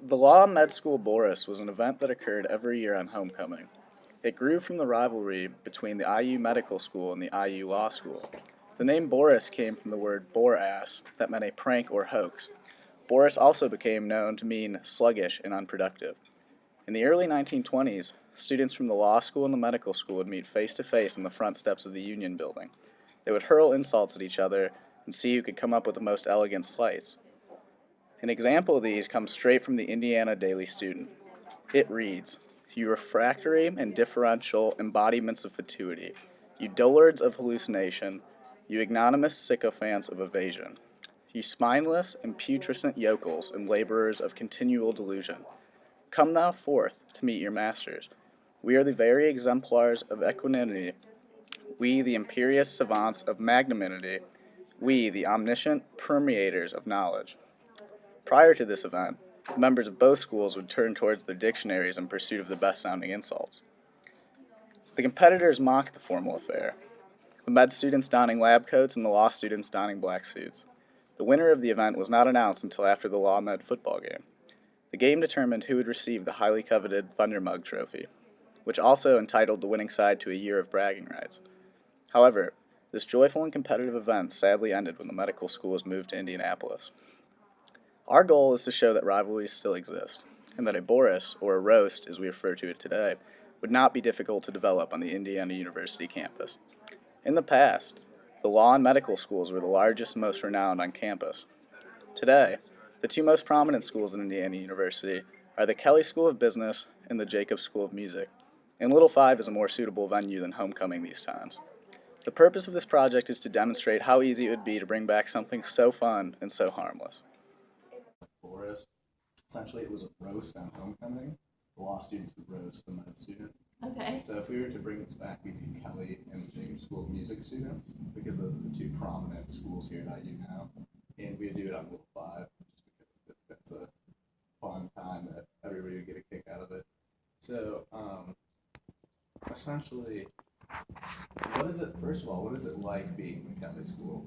The Law Med School Boress was an event that occurred every year on homecoming. It grew from the rivalry between the IU Medical School and the IU Law School. The name Boress came from the word bore-ass, that meant a prank or hoax. Boress also became known to mean sluggish and unproductive. In the early 1920s, students from the law school and the medical school would meet face to face on the front steps of the Union building. They would hurl insults at each other and see who could come up with the most elegant slice. An example of these comes straight from the Indiana Daily Student. It reads, "You refractory and differential embodiments of fatuity, you dullards of hallucination, you ignominious sycophants of evasion, you spineless and putrescent yokels and laborers of continual delusion, come thou forth to meet your masters. We are the very exemplars of equanimity, we the imperious savants of magnanimity, we the omniscient permeators of knowledge." Prior to this event, the members of both schools would turn towards their dictionaries in pursuit of the best-sounding insults. The competitors mocked the formal affair, the med students donning lab coats and the law students donning black suits. The winner of the event was not announced until after the law med football game. The game determined who would receive the highly coveted Thunder Mug trophy, which also entitled the winning side to a year of bragging rights. However, this joyful and competitive event sadly ended when the medical school was moved to Indianapolis. Our goal is to show that rivalries still exist, and that a Boress, or a roast as we refer to it today, would not be difficult to develop on the Indiana University campus. In the past, the law and medical schools were the largest and most renowned on campus. Today, the two most prominent schools in Indiana University are the Kelley School of Business and the Jacobs School of Music, and Little Five is a more suitable venue than homecoming these times. The purpose of this project is to demonstrate how easy it would be to bring back something so fun and so harmless. Boress. Essentially, it was a roast on homecoming. The law students would roast the med students. Okay. So if we were to bring this back, we'd do Kelley and the Jacobs School of Music students, because those are the two prominent schools here at IU now. And we'd do it on Little Five, just because that's a fun time that everybody would get a kick out of it. So, essentially, first of all, what is it like being in Kelley School?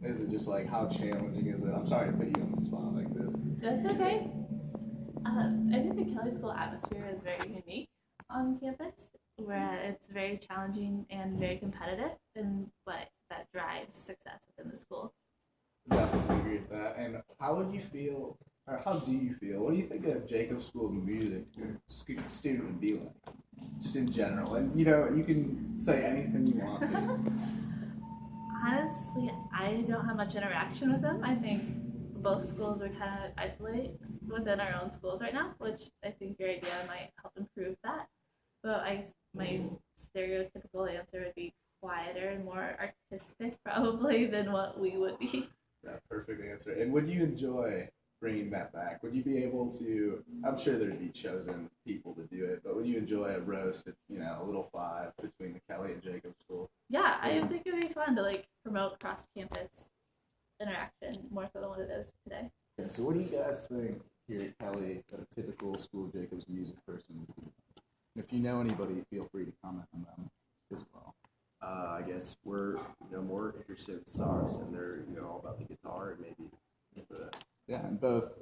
Is it just like, how challenging is it? I'm sorry to put you on the spot like this. That's okay. I think the Kelley School atmosphere is very unique on campus, where it's very challenging and very competitive, and what that drives success within the school. Definitely agree with that. And how would you feel, or how do you feel? What do you think a Jacobs School of Music student would be like, just in general? And you can say anything you want to. Honestly, I don't have much interaction with them. I think both schools are kind of isolated within our own schools right now, which I think your idea might help improve that. But I guess my stereotypical answer would be quieter and more artistic, probably, than what we would be. Yeah, perfect answer. And would you enjoy bringing that back? Would you be able to? I'm sure there'd be chosen people to do it, but would you enjoy a roast at a Little Five between the Kelley and Jacobs School? Yeah, I think it would be fun to promote cross-campus interaction more so than what it is today. Okay, so what do you guys think here at Kelley that a typical School of Jacobs music person would be? If you know anybody, feel free to comment on them as well. I guess we're more interested in stars, and they're all about the guitar and maybe the. Yeah, and both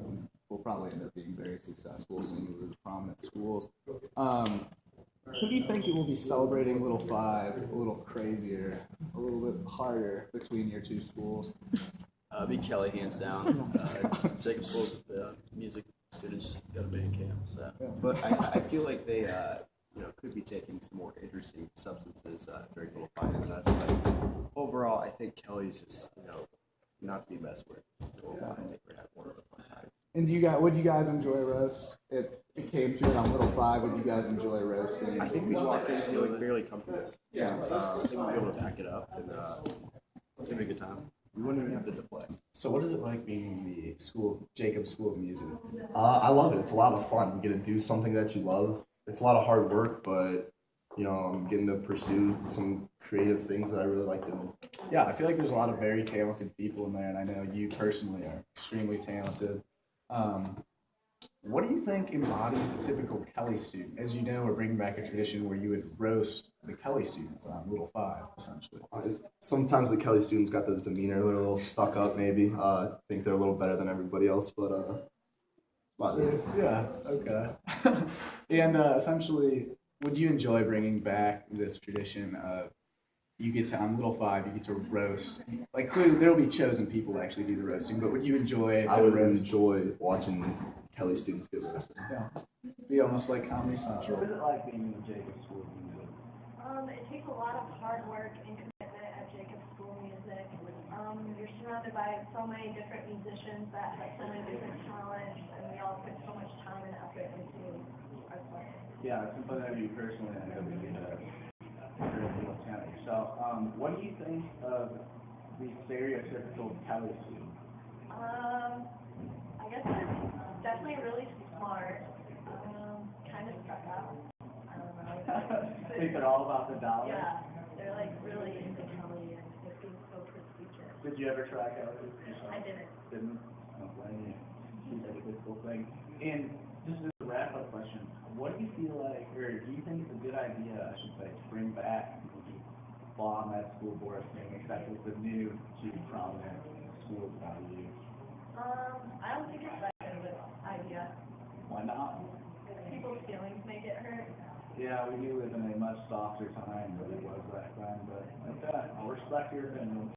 will probably end up being very successful, seeing as the prominent schools. Who do you think it will be celebrating Little Five a little crazier, a little bit harder between your two schools? Be Kelley, hands down. Jacob School's music students got a band camp, so. Yeah. But I feel like they could be taking some more interesting substances during Little Five than us. But overall, I think Kelley's just not to be messed with. Little Five, I think we're having more of a fun time. And would you guys enjoy a roast? If it came to it on Little Five, would you guys enjoy roasting? I think we'd walk in feeling fairly comfortable. Yeah. I think we'd be able to back it up and give it a good time. We wouldn't even have to deflect. So what is it like being in the Jacobs School of Music? I love it. It's a lot of fun. You get to do something that you love. It's a lot of hard work, but I'm getting to pursue some creative things that I really like doing. Yeah, I feel like there's a lot of very talented people in there, and I know you personally are extremely talented. What do you think embodies a typical Kelley student? As you know, we're bringing back a tradition where you would roast the Kelley students on Little Five, essentially. Sometimes the Kelley students got those demeanor, they're a little stuck up maybe. Think they're a little better than everybody else, but About it. Yeah, okay. And essentially, would you enjoy bringing back this tradition of you get to, on Little Five, you get to roast? Like, clearly, there will be chosen people to actually do the roasting, but would you enjoy I the would roast? enjoy watching Kelly students get roasted. Yeah. Be almost like Comedy Central. What is it like being in the Jacob School of Music? It takes a lot of hard work and commitment at Jacob School of Music. You're surrounded by so many different musicians that have so many different talents, and we all put so much time and effort into our playing. Yeah, since I know you personally, I know that you have a great deal of talent yourself. What do you think of the stereotypical Kelly student? I guess they're definitely really smart, kind of stuck out. I don't know. Think they're all about the dollar? Yeah, they're like really into Kelly and it being so prestigious. Did you ever try Kelly? I didn't. Didn't? I don't blame you. Seems like a difficult thing. And just as a wrap-up question, what do you feel like, or do you think it's a good idea, I should say, to bring back the law on that school board thing, except with the new two prominent schools values? I don't think it's that good of an idea. Why not? People's feelings may get hurt. Yeah, we do live in a much softer time than it was back then, but okay, I'll respect your opinion.